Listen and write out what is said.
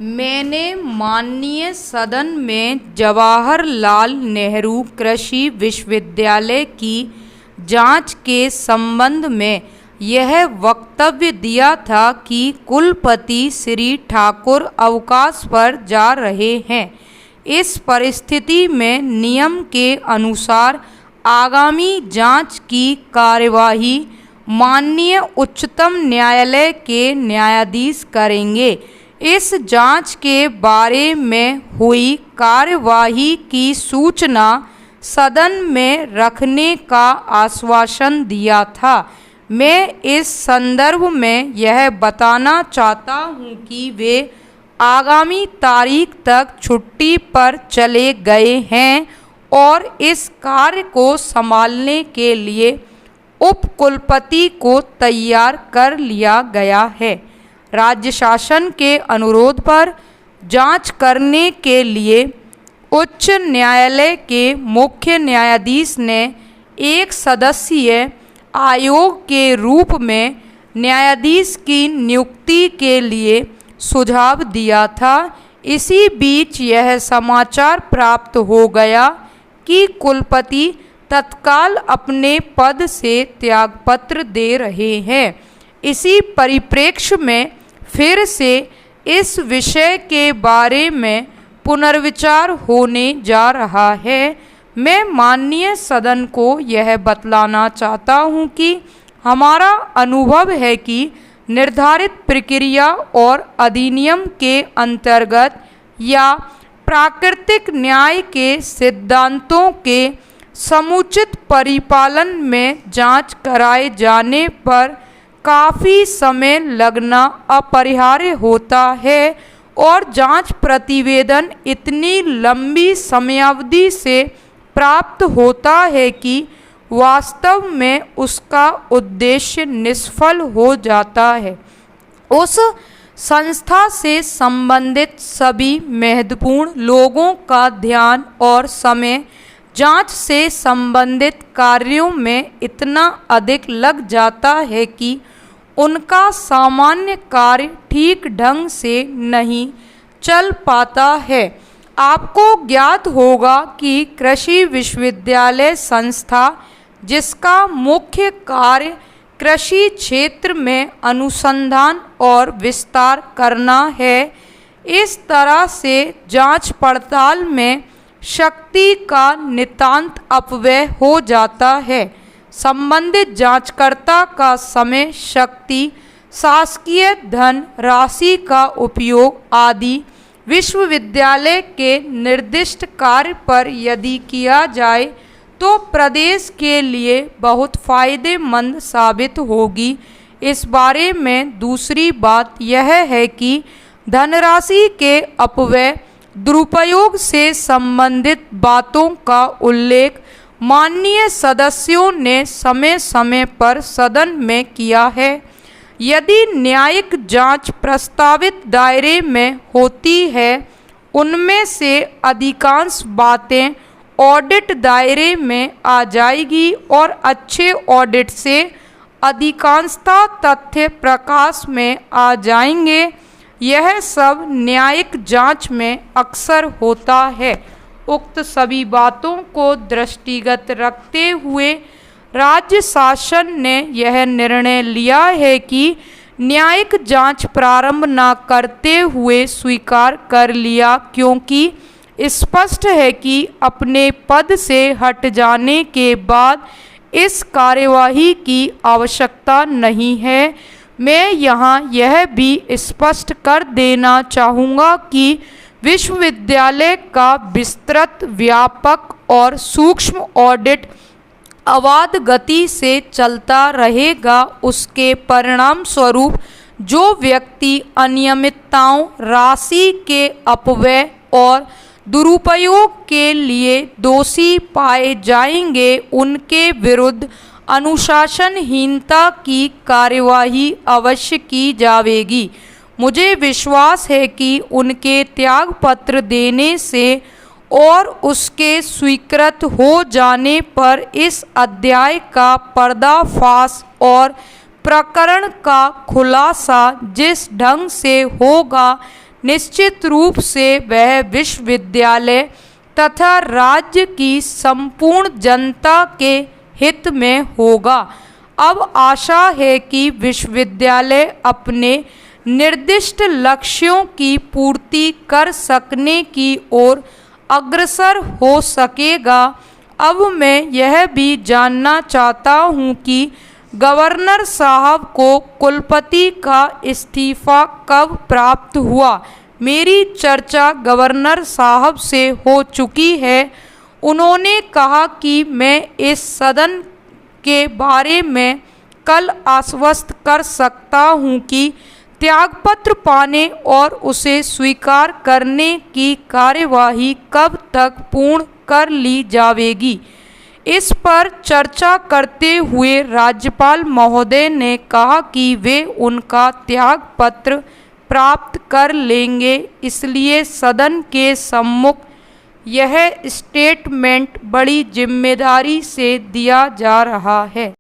मैंने माननीय सदन में जवाहरलाल नेहरू कृषि विश्वविद्यालय की जांच के संबंध में यह वक्तव्य दिया था कि कुलपति श्री ठाकुर अवकाश पर जा रहे हैं। इस परिस्थिति में नियम के अनुसार आगामी जांच की कार्यवाही माननीय उच्चतम न्यायालय के न्यायाधीश करेंगे। इस जांच के बारे में हुई कार्यवाही की सूचना सदन में रखने का आश्वासन दिया था। मैं इस संदर्भ में यह बताना चाहता हूं कि वे आगामी तारीख तक छुट्टी पर चले गए हैं और इस कार्य को संभालने के लिए उप कुलपति को तैयार कर लिया गया है। राज्य शासन के अनुरोध पर जांच करने के लिए उच्च न्यायालय के मुख्य न्यायाधीश ने एक सदस्यीय आयोग के रूप में न्यायाधीश की नियुक्ति के लिए सुझाव दिया था। इसी बीच यह समाचार प्राप्त हो गया कि कुलपति तत्काल अपने पद से त्यागपत्र दे रहे हैं। इसी परिप्रेक्ष्य में फिर से इस विषय के बारे में पुनर्विचार होने जा रहा है। मैं माननीय सदन को यह बतलाना चाहता हूं कि हमारा अनुभव है कि निर्धारित प्रक्रिया और अधिनियम के अंतर्गत या प्राकृतिक न्याय के सिद्धांतों के समुचित परिपालन में जांच कराए जाने पर काफ़ी समय लगना अपरिहार्य होता है और जांच प्रतिवेदन इतनी लंबी समयावधि से प्राप्त होता है कि वास्तव में उसका उद्देश्य निष्फल हो जाता है। उस संस्था से संबंधित सभी महत्वपूर्ण लोगों का ध्यान और समय जांच से संबंधित कार्यों में इतना अधिक लग जाता है कि उनका सामान्य कार्य ठीक ढंग से नहीं चल पाता है। आपको ज्ञात होगा कि कृषि विश्वविद्यालय संस्था, जिसका मुख्य कार्य कृषि क्षेत्र में अनुसंधान और विस्तार करना है, इस तरह से जांच पड़ताल में शक्ति का नितांत अपव्यय हो जाता है। संबंधित जांचकर्ता का समय, शक्ति, शासकीय धन राशि का उपयोग आदि विश्वविद्यालय के निर्दिष्ट कार्य पर यदि किया जाए तो प्रदेश के लिए बहुत फायदेमंद साबित होगी। इस बारे में दूसरी बात यह है कि धनराशि के अपव्यय, दुरुपयोग से संबंधित बातों का उल्लेख माननीय सदस्यों ने समय समय पर सदन में किया है। यदि न्यायिक जांच प्रस्तावित दायरे में होती है, उनमें से अधिकांश बातें ऑडिट दायरे में आ जाएगी और अच्छे ऑडिट से अधिकांशतः तथ्य प्रकाश में आ जाएंगे। यह सब न्यायिक जांच में अक्सर होता है। उक्त सभी बातों को दृष्टिगत रखते हुए राज्य शासन ने यह निर्णय लिया है कि न्यायिक जांच प्रारंभ न करते हुए स्वीकार कर लिया, क्योंकि स्पष्ट है कि अपने पद से हट जाने के बाद इस कार्यवाही की आवश्यकता नहीं है। मैं यहाँ यह भी स्पष्ट कर देना चाहूँगा कि विश्वविद्यालय का विस्तृत, व्यापक और सूक्ष्म ऑडिट अबाध गति से चलता रहेगा। उसके परिणाम स्वरूप जो व्यक्ति अनियमितताओं, राशि के अपव्यय और दुरुपयोग के लिए दोषी पाए जाएंगे, उनके विरुद्ध अनुशासनहीनता की कार्यवाही अवश्य की जाएगी। मुझे विश्वास है कि उनके त्यागपत्र देने से और उसके स्वीकृत हो जाने पर इस अध्याय का पर्दाफाश और प्रकरण का खुलासा जिस ढंग से होगा, निश्चित रूप से वह विश्वविद्यालय तथा राज्य की संपूर्ण जनता के हित में होगा। अब आशा है कि विश्वविद्यालय अपने निर्दिष्ट लक्ष्यों की पूर्ति कर सकने की ओर अग्रसर हो सकेगा। अब मैं यह भी जानना चाहता हूँ कि गवर्नर साहब को कुलपति का इस्तीफा कब प्राप्त हुआ। मेरी चर्चा गवर्नर साहब से हो चुकी है। उन्होंने कहा कि मैं इस सदन के बारे में कल आश्वस्त कर सकता हूँ कि त्यागपत्र पाने और उसे स्वीकार करने की कार्यवाही कब तक पूर्ण कर ली जावेगी। इस पर चर्चा करते हुए राज्यपाल महोदय ने कहा कि वे उनका त्यागपत्र प्राप्त कर लेंगे, इसलिए सदन के सम्मुख यह स्टेटमेंट बड़ी जिम्मेदारी से दिया जा रहा है।